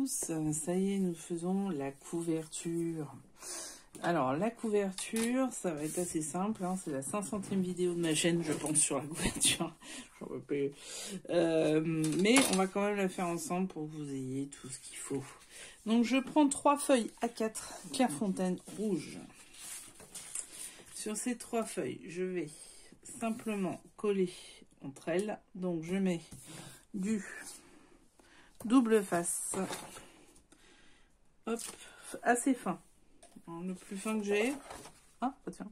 tous, ça y est, nous faisons la couverture. Alors la couverture, ça va être assez simple, hein, c'est la 500e vidéo de ma chaîne, je pense, sur la couverture. J'en veux plus. Mais on va quand même la faire ensemble pour que vous ayez tout ce qu'il faut. Donc je prends 3 feuilles A4 Clairefontaine rouge. Sur ces 3 feuilles, je vais simplement coller entre elles. Donc je mets du double face, hop, assez fin. Le plus fin que j'ai. Ah, bah tiens.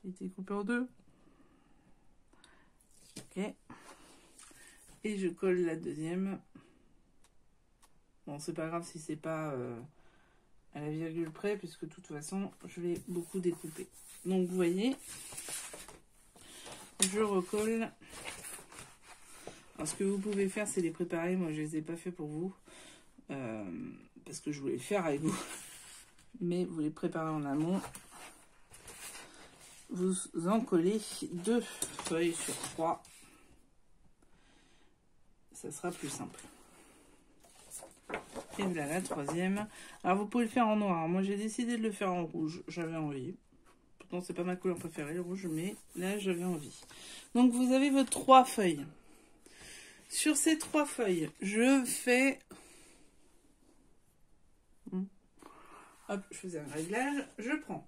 Il était coupé en deux. Ok. Et je colle la deuxième. Bon, c'est pas grave si c'est pas à la virgule près, puisque de toute façon, je l'ai beaucoup découpé. Donc, vous voyez, je recolle. Alors, ce que vous pouvez faire, c'est les préparer. Moi, je les ai pas fait pour vous. Parce que je voulais le faire avec vous. Mais vous les préparez en amont. Vous en collez 2 feuilles sur 3. Ça sera plus simple. Et voilà la troisième. Alors vous pouvez le faire en noir. Moi j'ai décidé de le faire en rouge. J'avais envie. Pourtant c'est pas ma couleur préférée le rouge, mais là j'avais envie. Donc vous avez vos 3 feuilles. Sur ces 3 feuilles, je fais... Hop, je faisais un réglage. Je prends.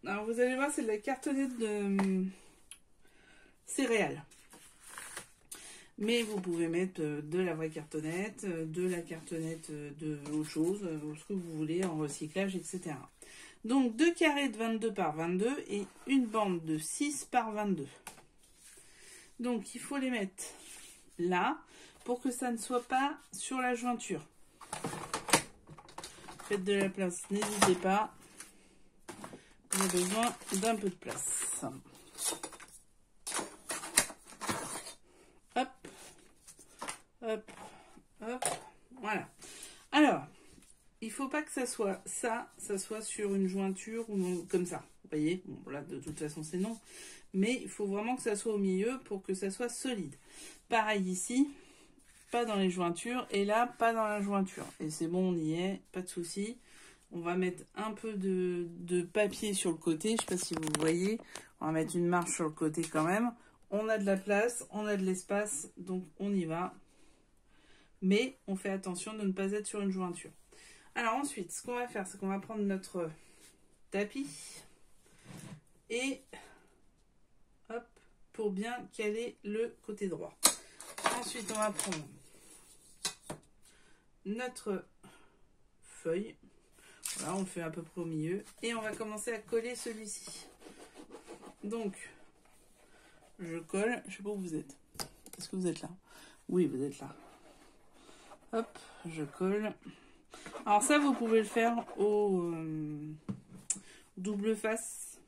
Alors vous allez voir, c'est de la cartonnette de céréales. Mais vous pouvez mettre de la vraie cartonnette, de la cartonnette de autre chose, ce que vous voulez, en recyclage, etc. Donc 2 carrés de 22 par 22 et une bande de 6 par 22. Donc il faut les mettre là pour que ça ne soit pas sur la jointure. Faites de la place, n'hésitez pas. On a besoin d'un peu de place. Hop, hop, hop, voilà. Alors, il faut pas que ça soit sur une jointure ou comme ça. Vous voyez, bon, là de toute façon c'est non, mais il faut vraiment que ça soit au milieu pour que ça soit solide. Pareil ici, pas dans les jointures, et là pas dans la jointure. Et c'est bon, on y est, pas de souci. On va mettre un peu de papier sur le côté, je ne sais pas si vous voyez. On va mettre une marge sur le côté quand même. On a de la place, on a de l'espace, donc on y va. Mais on fait attention de ne pas être sur une jointure. Alors ensuite, ce qu'on va faire, c'est qu'on va prendre notre tapis. Et hop, pour bien caler le côté droit. Ensuite, on va prendre notre feuille. Voilà, on le fait à peu près au milieu. Et on va commencer à coller celui-ci. Donc, je colle. Je sais pas où vous êtes. Est-ce que vous êtes là? Oui, vous êtes là. Hop, je colle. Alors ça, vous pouvez le faire au double face.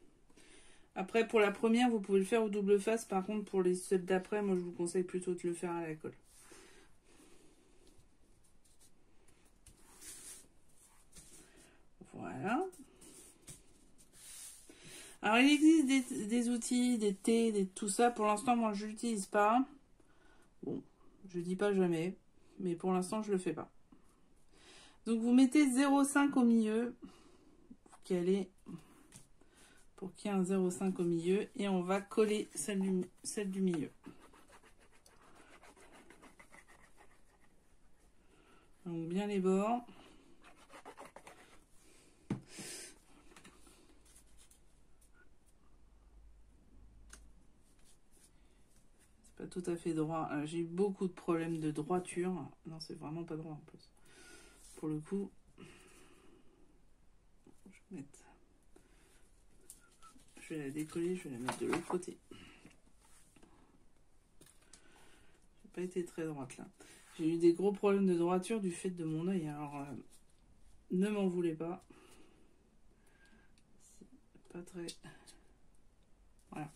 Après, pour la première, vous pouvez le faire au double face. Par contre, pour les celles d'après, moi, je vous conseille plutôt de le faire à la colle. Voilà. Alors, il existe des outils, des thés, tout ça. Pour l'instant, moi, je l'utilise pas. Bon, je dis pas jamais, mais pour l'instant, je le fais pas. Donc, vous mettez 0,5 au milieu. Vous calez pour qu'il y ait un 0,5 au milieu. Et on va coller celle du milieu. Donc, bien les bords. Pas tout à fait droit. J'ai eu beaucoup de problèmes de droiture. Non, c'est vraiment pas droit en plus. Pour le coup, je vais la décoller, je vais la mettre de l'autre côté. J'ai pas été très droite là. J'ai eu des gros problèmes de droiture du fait de mon œil. Alors, ne m'en voulez pas. C'est pas très... Voilà.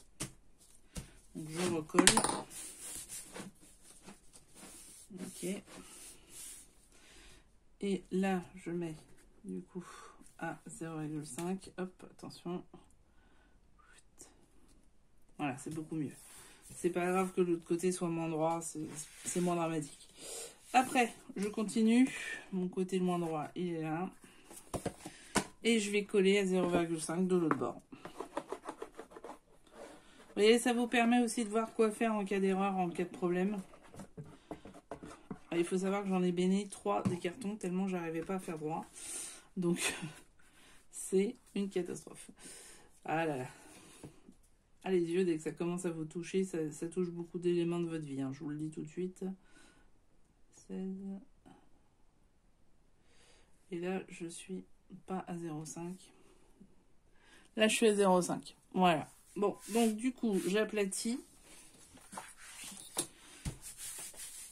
Donc je recolle. Ok. Et là, je mets du coup à 0,5. Hop, attention. Voilà, c'est beaucoup mieux. C'est pas grave que l'autre côté soit moins droit, c'est moins dramatique. Après, je continue. Mon côté le moins droit, il est là. Et je vais coller à 0,5 de l'autre bord. Vous voyez, ça vous permet aussi de voir quoi faire en cas d'erreur, en cas de problème. Alors, il faut savoir que j'en ai béné 3 des cartons tellement j'arrivais pas à faire droit. Donc, c'est une catastrophe. Ah là là. Ah, les yeux, dès que ça commence à vous toucher, ça touche beaucoup d'éléments de votre vie. Hein, je vous le dis tout de suite. 16. Et là, je suis pas à 0,5. Là, je suis à 0,5. Voilà. Bon, donc du coup, j'aplatis.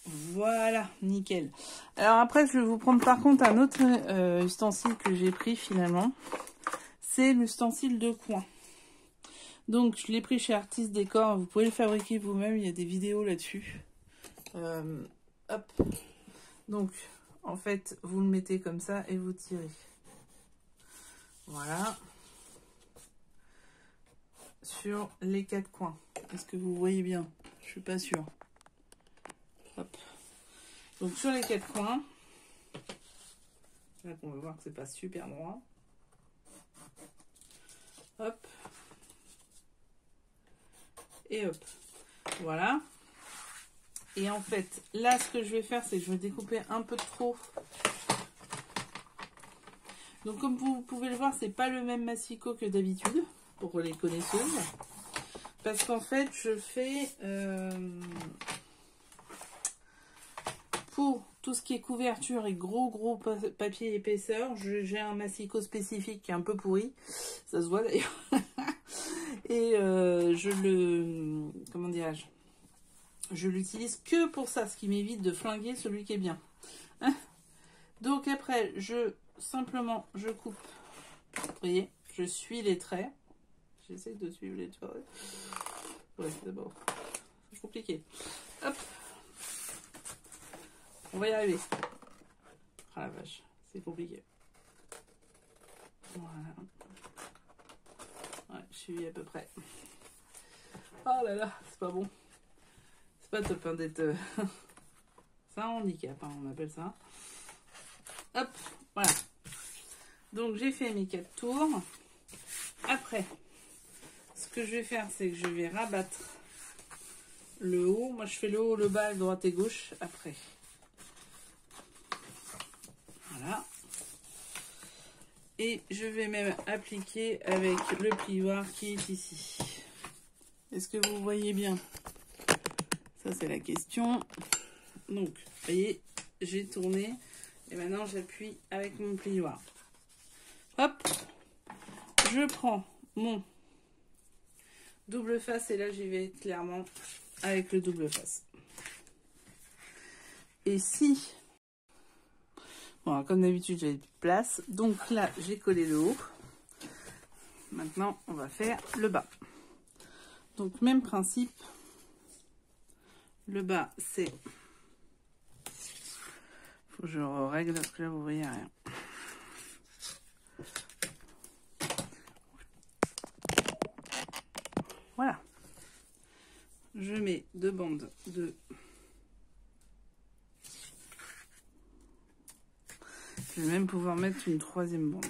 Voilà, nickel. Alors après, je vais vous prendre par contre un autre ustensile que j'ai pris finalement. C'est l'ustensile de coin. Donc, je l'ai pris chez Artist Décor. Vous pouvez le fabriquer vous-même. Il y a des vidéos là-dessus. Hop. Donc, en fait, vous le mettez comme ça et vous tirez. Voilà. Sur les 4 coins. Est-ce que vous voyez bien? Je suis pas sûre. Hop. Donc sur les 4 coins, là on va voir que c'est pas super droit. Hop. Et hop. Voilà. Et en fait, là ce que je vais faire, c'est que je vais découper un peu trop. Donc comme vous pouvez le voir, c'est pas le même massicot que d'habitude, pour les connaisseuses. Parce qu'en fait, je fais... pour tout ce qui est couverture et gros papier épaisseur, j'ai un massicot spécifique qui est un peu pourri. Ça se voit d'ailleurs. Et je le... Comment dirais-je? Je l'utilise que pour ça, ce qui m'évite de flinguer celui qui est bien. Donc après, simplement, je coupe. Vous voyez, je suis les traits. J'essaie de suivre les traits. Ouais, d'abord. C'est compliqué. Hop. On va y arriver. Ah la vache, c'est compliqué. Voilà. Ouais, je suis à peu près. Oh là là, c'est pas bon. C'est pas top hein, d'être... C'est un handicap, hein, on appelle ça. Hop, voilà. Donc j'ai fait mes 4 tours. Après, ce que je vais faire, c'est que je vais rabattre le haut. Moi, je fais le haut, le bas, droite et gauche après. Voilà. Et je vais même appliquer avec le plioir qui est ici. Est-ce que vous voyez bien? Ça, c'est la question. Donc, vous voyez, j'ai tourné. Et maintenant, j'appuie avec mon plioir. Hop. Je prends mon double face. Et là, j'y vais clairement avec le double face. Et si... Bon, comme d'habitude, j'avais plus de place. Donc là, j'ai collé le haut. Maintenant, on va faire le bas. Donc, même principe. Le bas, c'est... Faut que je règle parce que là, vous voyez rien. Voilà. Je mets 2 bandes de... Je vais même pouvoir mettre une 3e bande.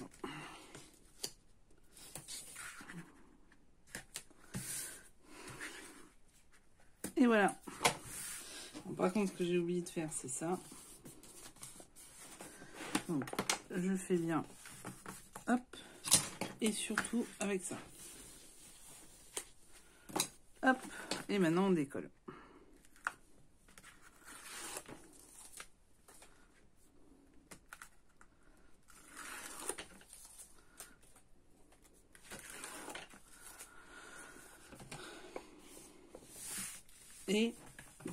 Et voilà. Bon, par contre, ce que j'ai oublié de faire, c'est ça. Donc, je fais bien. Hop. Et surtout avec ça. Hop. Et maintenant, on décolle. Et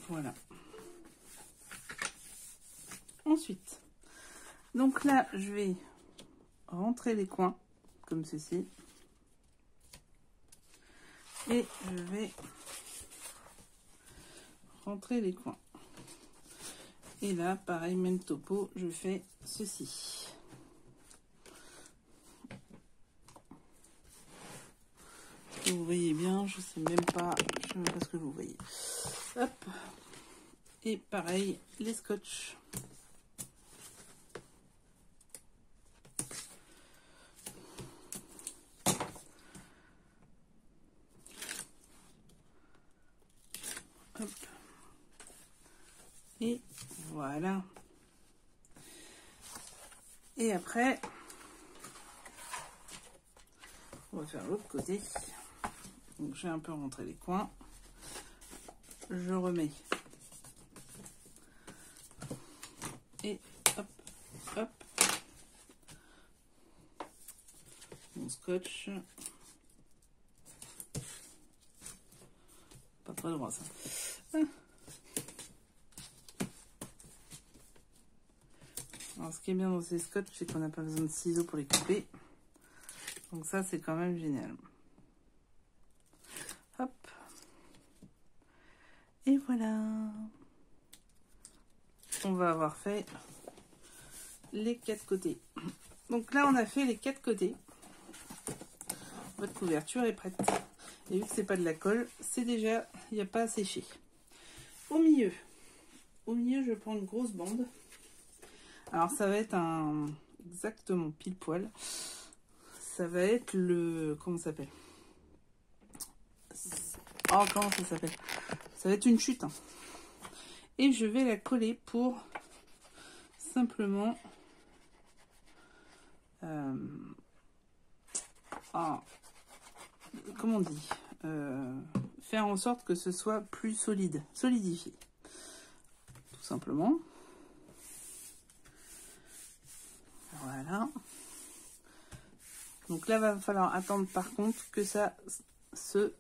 voilà. Ensuite, donc là, je vais rentrer les coins, comme ceci. Et je vais rentrer les coins. Et là, pareil, même topo, je fais ceci. Vous voyez bien, je sais même pas ce que vous voyez. Hop. Et pareil, les scotch. Hop. Et voilà. Et après, on va faire l'autre côté. Donc j'ai un peu rentré les coins. Je remets. Et hop, hop. Mon scotch. Pas très droit ça. Alors ce qui est bien dans ces scotch, c'est qu'on n'a pas besoin de ciseaux pour les couper. Donc ça, c'est quand même génial. Hop. Et voilà. On va avoir fait les 4 côtés. Donc là, on a fait les 4 côtés. Votre couverture est prête. Et vu que c'est pas de la colle, c'est déjà, il n'y a pas à sécher. Au milieu, je prends une grosse bande. Alors ça va être exactement pile poil. Ça va être le, comment ça s'appelle? Oh, comment ça s'appelle? Ça va être une chute. Hein. Et je vais la coller pour simplement comment on dit, faire en sorte que ce soit plus solide, solidifié. Tout simplement. Voilà. Donc là, va falloir attendre par contre que ça se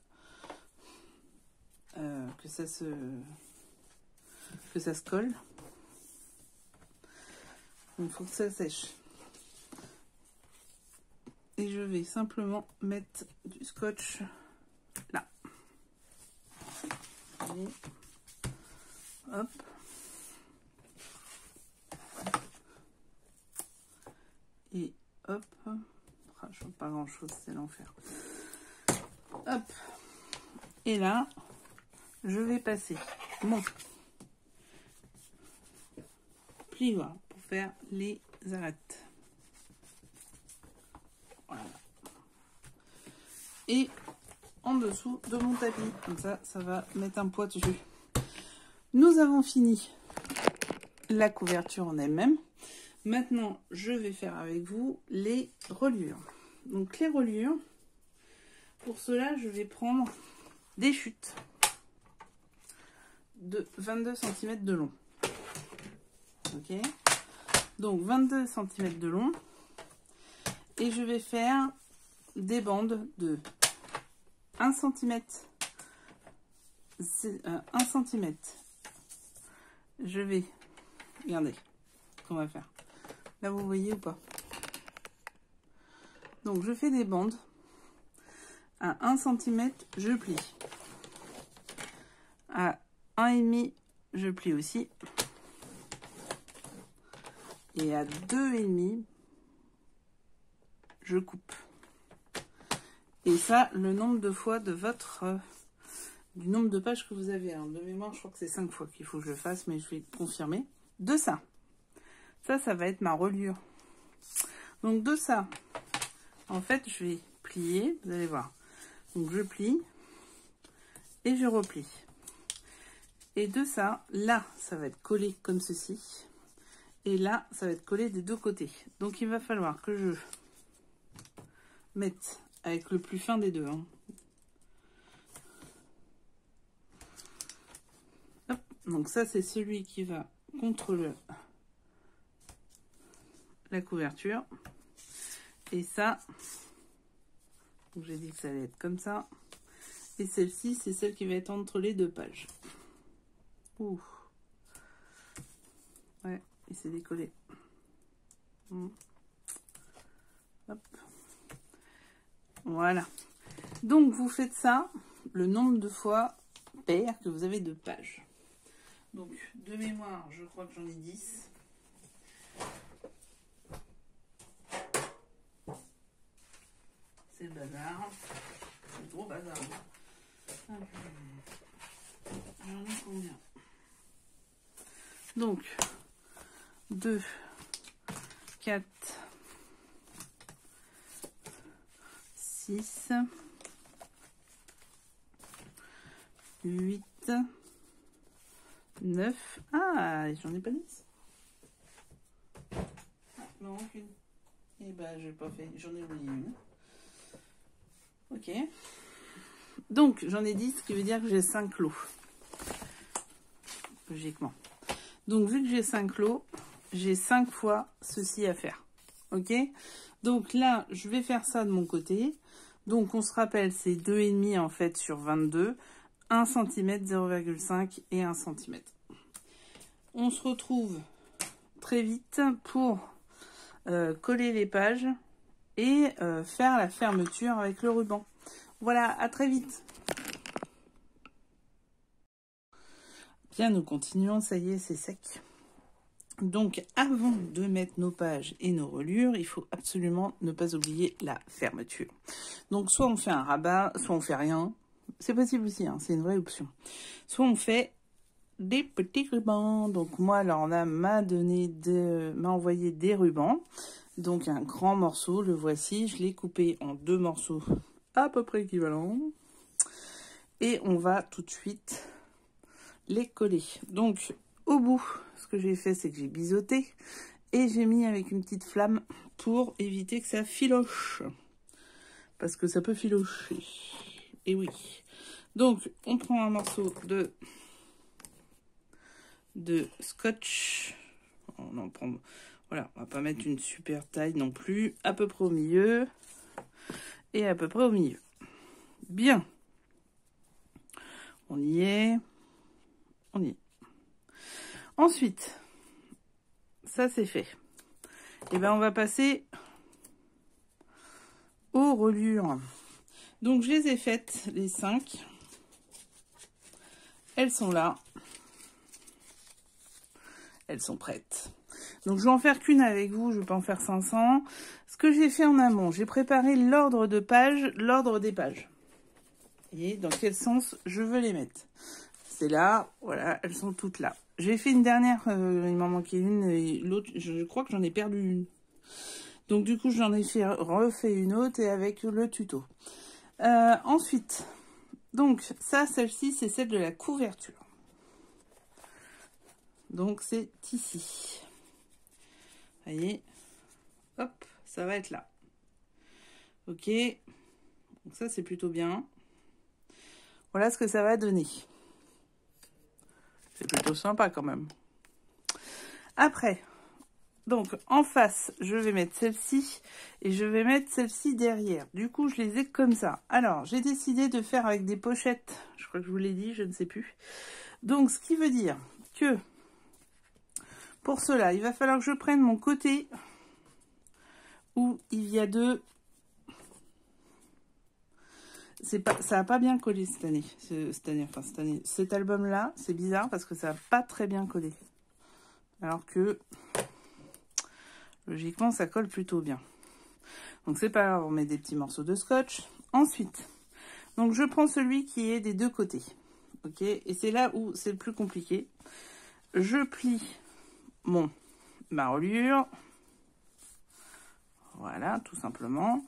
colle. Donc il faut que ça sèche. Et je vais simplement mettre du scotch là. Et hop. Et hop. Ah, je vois pas grand chose, c'est l'enfer. Hop. Et là, je vais passer mon plioir pour faire les arêtes. Voilà. Et en dessous de mon tapis. Comme ça, ça va mettre un poids dessus. Nous avons fini la couverture en elle-même. Maintenant, je vais faire avec vous les reliures. Donc les reliures, pour cela, je vais prendre des chutes de 22 cm de long. Ok, donc 22 cm de long. Et je vais faire des bandes de 1 cm. 1 cm. Je vais, regardez ce qu'on va faire. Là, vous voyez ou pas? Donc, je fais des bandes. À 1 cm, je plie. À 1,5, je plie aussi. Et à 2,5, je coupe. Et ça, le nombre de fois de votre... du nombre de pages que vous avez. Alors, de mémoire, je crois que c'est 5 fois qu'il faut que je le fasse, mais je vais confirmer. De ça. Ça va être ma reliure. Donc de ça, en fait, je vais plier, vous allez voir. Donc je plie et je replie. Et de ça, là, ça va être collé comme ceci. Et là, ça va être collé des deux côtés. Donc il va falloir que je mette avec le plus fin des deux. Hein. Hop. Donc ça, c'est celui qui va contre la couverture. Et ça, j'ai dit que ça allait être comme ça. Et celle-ci, c'est celle qui va être entre les deux pages. Ouh. Ouais, il s'est décollé. Hop. Voilà. Donc, vous faites ça le nombre de fois pair que vous avez de pages. Donc, de mémoire, je crois que j'en ai 10. C'est le bazar. C'est le gros bazar. J'en ai combien? Donc, 2, 4, 6, 8, 9. Ah, j'en ai pas 10. Non, aucune. Eh ben, j'ai pas fait. J'en ai oublié une. Ok. Donc, j'en ai 10, ce qui veut dire que j'ai 5 lots. Logiquement. Donc, vu que j'ai 5 lots, j'ai 5 fois ceci à faire. Ok. Donc là, je vais faire ça de mon côté. Donc, on se rappelle, c'est 2,5 en fait sur 22. 1 cm, 0,5 et 1 cm. On se retrouve très vite pour coller les pages et faire la fermeture avec le ruban. Voilà, à très vite. Bien, nous continuons, ça y est, c'est sec. Donc, avant de mettre nos pages et nos reliures, il faut absolument ne pas oublier la fermeture. Donc, soit on fait un rabat, soit on fait rien. C'est possible aussi, hein, c'est une vraie option. Soit on fait des petits rubans. Donc, moi, alors là, m'a envoyé des rubans. Donc, un grand morceau, le voici. Je l'ai coupé en 2 morceaux à peu près équivalents. Et on va tout de suite les coller. Donc, au bout, ce que j'ai fait, c'est que j'ai biseauté et j'ai mis avec une petite flamme pour éviter que ça filoche. Parce que ça peut filocher. Et oui. Donc, on prend un morceau de scotch. On en prend... Voilà, on va pas mettre une super taille non plus. À peu près au milieu. Et à peu près au milieu. Bien. On y est. On y est. Ensuite, ça c'est fait. Et ben on va passer aux reliures. Donc je les ai faites, les 5. Elles sont là. Elles sont prêtes. Donc je vais en faire qu'une avec vous, je vais pas en faire 500. Ce que j'ai fait en amont, j'ai préparé l'ordre de pages, l'ordre des pages. Et dans quel sens je veux les mettre. C'est là, voilà, elles sont toutes là. J'ai fait une dernière, il m'en manquait une, et l'autre, je crois que j'en ai perdu une. Donc du coup, j'en ai refait une autre et avec le tuto. Ensuite, donc ça, celle-ci, c'est celle de la couverture. Donc c'est ici. Vous voyez, hop, ça va être là. Ok, donc ça c'est plutôt bien. Voilà ce que ça va donner. C'est plutôt sympa quand même. Après, donc en face, je vais mettre celle-ci et je vais mettre celle-ci derrière. Du coup, je les ai comme ça. Alors, j'ai décidé de faire avec des pochettes. Je crois que je vous l'ai dit, je ne sais plus. Donc, ce qui veut dire que pour cela, il va falloir que je prenne mon côté où il y a deux... Ça n'a pas bien collé cette année. Cet album-là, c'est bizarre parce que ça n'a pas très bien collé. Alors que, logiquement, ça colle plutôt bien. Donc, c'est pas grave, on met des petits morceaux de scotch. Ensuite, donc je prends celui qui est des deux côtés. Ok, et c'est là où c'est le plus compliqué. Je plie ma reliure. Voilà, tout simplement.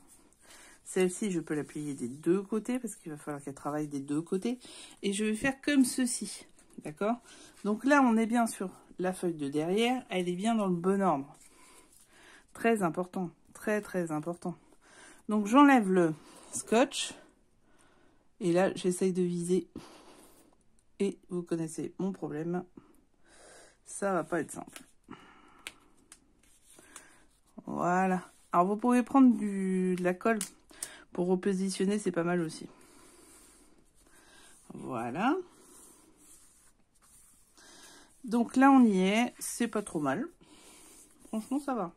Celle-ci, je peux la plier des deux côtés parce qu'il va falloir qu'elle travaille des deux côtés. Et je vais faire comme ceci. D'accord? Donc là, on est bien sur la feuille de derrière. Elle est bien dans le bon ordre. Très important. Très, très important. Donc, j'enlève le scotch. Et là, j'essaye de viser. Et vous connaissez mon problème. Ça va pas être simple. Voilà. Alors, vous pouvez prendre de la colle pour repositionner, c'est pas mal aussi. Voilà. Donc là, on y est. C'est pas trop mal. Franchement, ça va.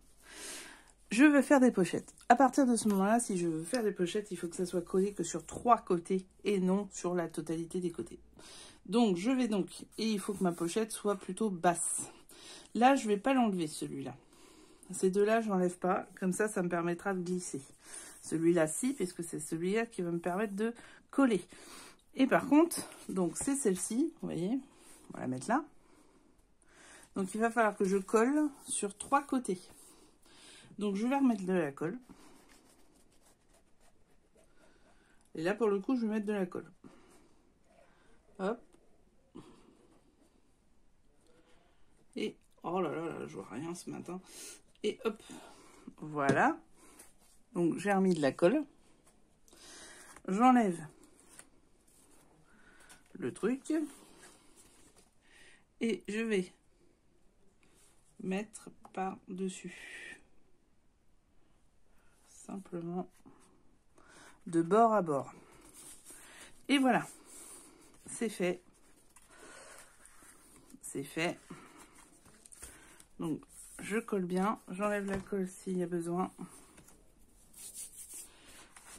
Je veux faire des pochettes. À partir de ce moment-là, si je veux faire des pochettes, il faut que ça soit collé que sur 3 côtés et non sur la totalité des côtés. Donc, je vais donc... Et il faut que ma pochette soit plutôt basse. Là, je vais pas l'enlever, celui-là. Ces deux-là, je n'enlève pas. Comme ça, ça me permettra de glisser. Celui-là, si, puisque c'est celui-là qui va me permettre de coller. Et par contre, donc c'est celle-ci, vous voyez, on va la mettre là. Donc il va falloir que je colle sur 3 côtés. Donc je vais remettre de la colle. Et là pour le coup je vais mettre de la colle. Hop. Et oh là là là, je vois rien ce matin. Et hop. Voilà. Donc j'ai remis de la colle. J'enlève le truc. Et je vais mettre par-dessus. Simplement de bord à bord. Et voilà. C'est fait. C'est fait. Donc je colle bien. J'enlève la colle s'il y a besoin.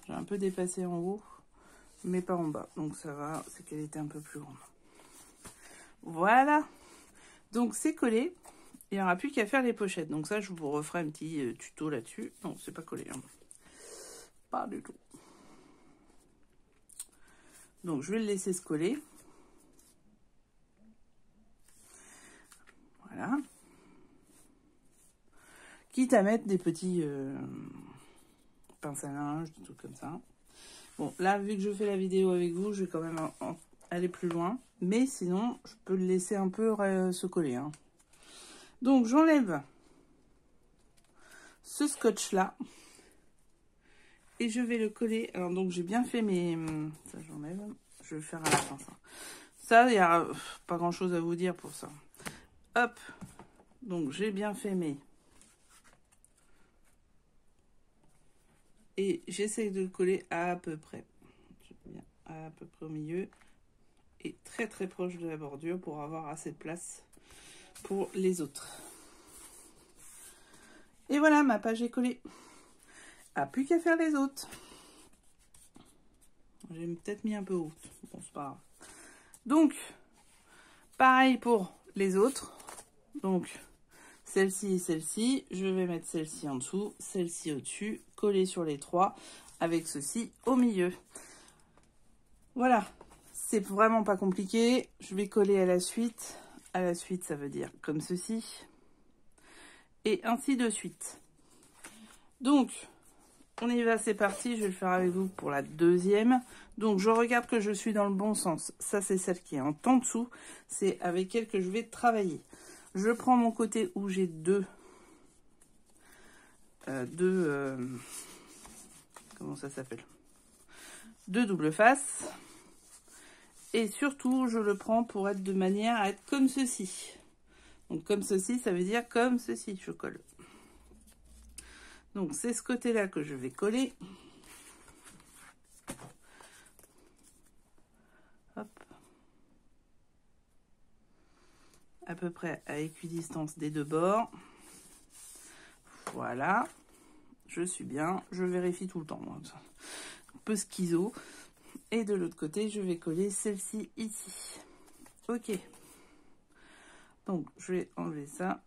J'ai un peu dépassé en haut, mais pas en bas. Donc ça va, c'est qu'elle était un peu plus grande. Voilà. Donc c'est collé. Il n'y aura plus qu'à faire les pochettes. Donc ça, je vous referai un petit tuto là-dessus. Non, c'est pas collé. Hein. Pas du tout. Donc je vais le laisser se coller. Voilà. Quitte à mettre des petits pinces à linge, des trucs comme ça. Bon, là, vu que je fais la vidéo avec vous, je vais quand même aller plus loin. Mais sinon, je peux le laisser un peu se coller. Hein. Donc, j'enlève ce scotch-là. Et je vais le coller. Alors, donc, j'ai bien fait mes... Ça, j'enlève. Je vais le faire à la fin, ça. Ça, il n'y a pas grand-chose à vous dire pour ça. Hop. Donc, j'ai bien fait mes... Et j'essaie de le coller à peu près. À peu près au milieu. Et très très proche de la bordure pour avoir assez de place pour les autres. Et voilà, ma page est collée. Ah, plus qu'à faire les autres. J'ai peut-être mis un peu haut. Bon, c'est pas grave. Donc, pareil pour les autres. Donc, celle-ci et celle-ci. Je vais mettre celle-ci en dessous, celle-ci au-dessus, coller sur les 3 avec ceci au milieu. Voilà. C'est vraiment pas compliqué. Je vais coller à la suite. À la suite, ça veut dire comme ceci. Et ainsi de suite. Donc, on y va, c'est parti. Je vais le faire avec vous pour la deuxième. Donc, je regarde que je suis dans le bon sens. Ça, c'est celle qui est en dessous. C'est avec elle que je vais travailler. Je prends mon côté où j'ai comment ça s'appelle? Deux doubles faces. Et surtout, je le prends pour être de manière à être comme ceci. Donc, comme ceci, ça veut dire comme ceci. Je colle. Donc, c'est ce côté-là que je vais coller. Hop. À peu près à équidistance des deux bords. Voilà. Je suis bien. Je vérifie tout le temps. Moi. Un peu schizo. Et de l'autre côté, je vais coller celle-ci ici. Ok. Donc, je vais enlever ça.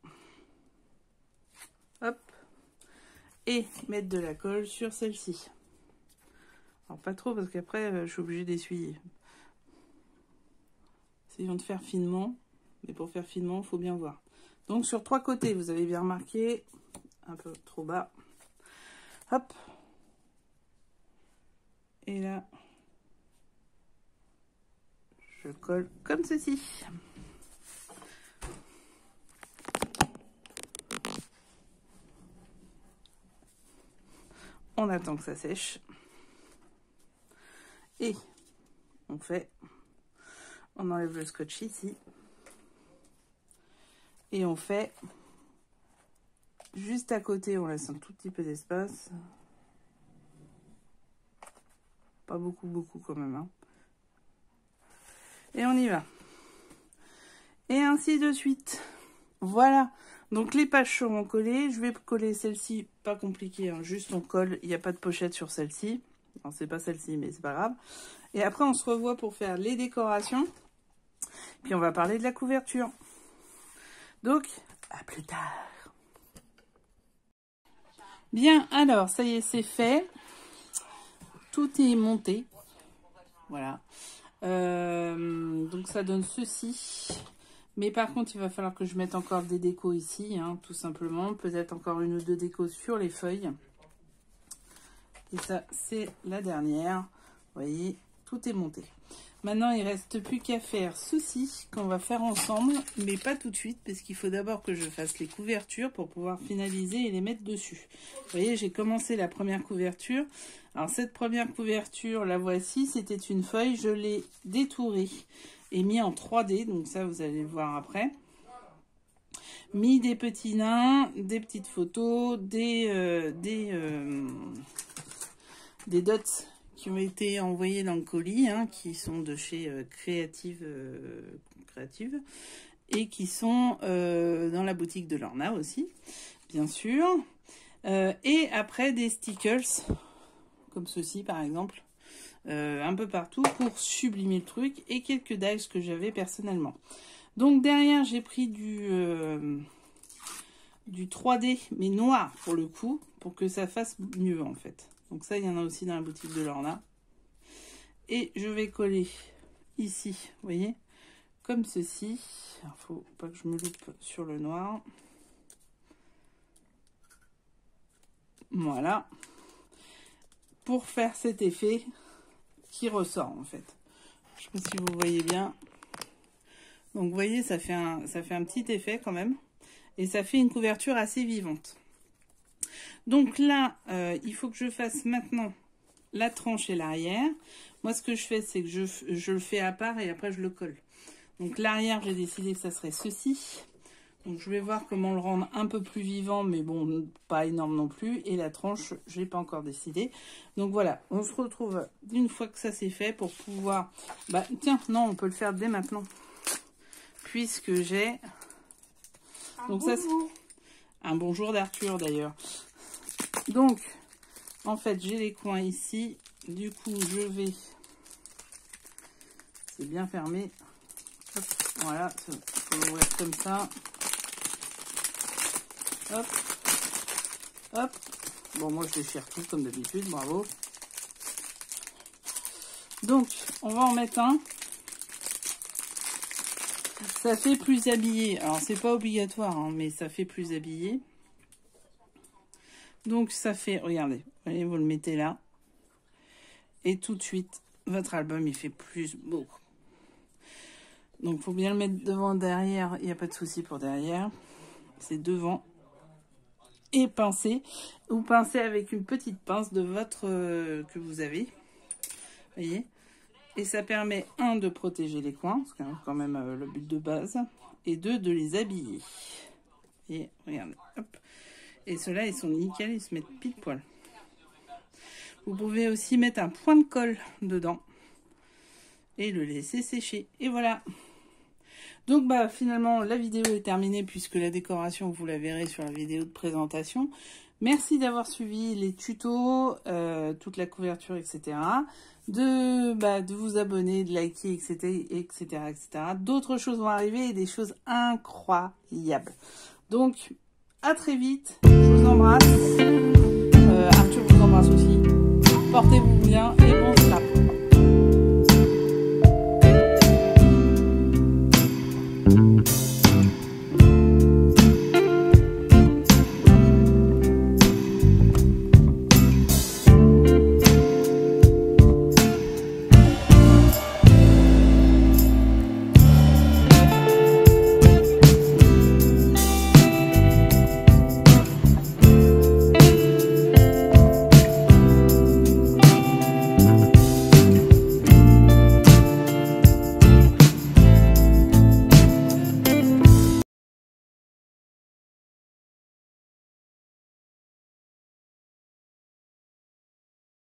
Hop. Et mettre de la colle sur celle-ci. Alors, pas trop, parce qu'après, je suis obligée d'essuyer. Essayons de faire finement. Mais pour faire finement, il faut bien voir. Donc, sur 3 côtés, vous avez bien remarqué. Un peu trop bas. Hop. Et là... je colle comme ceci. On attend que ça sèche. Et on enlève le scotch ici. Et on fait juste à côté, on laisse un tout petit peu d'espace. Pas beaucoup quand même. Hein. Et on y va. Et ainsi de suite. Voilà. Donc les pages seront collées. Je vais coller celle-ci, pas compliqué, hein. Juste on colle. Il n'y a pas de pochette sur celle-ci. Non, c'est pas celle-ci, mais c'est pas grave. Et après on se revoit pour faire les décorations. Puis on va parler de la couverture. Donc, à plus tard. Bien, alors, ça y est, c'est fait. Tout est monté. Voilà. Donc ça donne ceci. Mais par contre, il va falloir que je mette encore des décos ici, hein, tout simplement. Peut-être encore une ou deux décos sur les feuilles. Et ça, c'est la dernière. Vous voyez, tout est monté. Maintenant, il ne reste plus qu'à faire ceci qu'on va faire ensemble, mais pas tout de suite, parce qu'il faut d'abord que je fasse les couvertures pour pouvoir finaliser et les mettre dessus. Vous voyez, j'ai commencé la première couverture. Alors, cette première couverture, la voici, c'était une feuille. Je l'ai détourée et mis en 3D, donc ça, vous allez le voir après. Mis des petits nains, des petites photos, des dots qui ont été envoyés dans le colis, hein, qui sont de chez Creative et qui sont dans la boutique de Lorna aussi, bien sûr. Et après des stickers, comme ceci par exemple, un peu partout pour sublimer le truc, et quelques dies que j'avais personnellement. Donc derrière, j'ai pris du 3D, mais noir pour le coup, pour que ça fasse mieux en fait. Donc ça, il y en a aussi dans la boutique de Lorna. Et je vais coller ici, vous voyez, comme ceci. Il ne faut pas que je me loupe sur le noir. Voilà. Pour faire cet effet qui ressort en fait. Je ne sais pas si vous voyez bien. Donc vous voyez, ça fait un petit effet quand même. Et ça fait une couverture assez vivante. Donc là, il faut que je fasse maintenant la tranche et l'arrière. Moi, ce que je fais, c'est que je le fais à part et après, je le colle. Donc l'arrière, j'ai décidé que ça serait ceci. Donc je vais voir comment le rendre un peu plus vivant, mais bon, pas énorme non plus. Et la tranche, je n'ai pas encore décidé. Donc voilà, on se retrouve une fois que ça c'est fait pour pouvoir... Bah tiens, non, on peut le faire dès maintenant. Puisque j'ai... Donc ça, c'est un bonjour d'Arthur d'ailleurs. Donc, en fait, j'ai les coins ici. Du coup, je vais... C'est bien fermé. Hop, voilà, il faut l'ouvrir comme ça. Hop, hop. Bon, moi, je déchire tout comme d'habitude, bravo. Donc, on va en mettre un. Ça fait plus habillé. Alors, c'est pas obligatoire, hein, mais ça fait plus habillé. Donc, ça fait... Regardez, vous voyez, vous le mettez là. Et tout de suite, votre album, il fait plus beau. Donc, il faut bien le mettre devant, derrière. Il n'y a pas de souci pour derrière. C'est devant. Et pincer. Vous pincez avec une petite pince de votre... que vous avez. Vous voyez. Et ça permet, 1, de protéger les coins. C'est quand même le but de base. Et 2, de les habiller. Et regardez. Hop. Et ceux-là, ils sont nickel. Ils se mettent pile poil. Vous pouvez aussi mettre un point de colle dedans. Et le laisser sécher. Et voilà. Donc bah finalement la vidéo est terminée puisque la décoration vous la verrez sur la vidéo de présentation. Merci d'avoir suivi les tutos, toute la couverture, etc. De vous abonner, de liker, etc. D'autres choses vont arriver et des choses incroyables. Donc à très vite, je vous embrasse. Arthur vous embrasse aussi. Portez-vous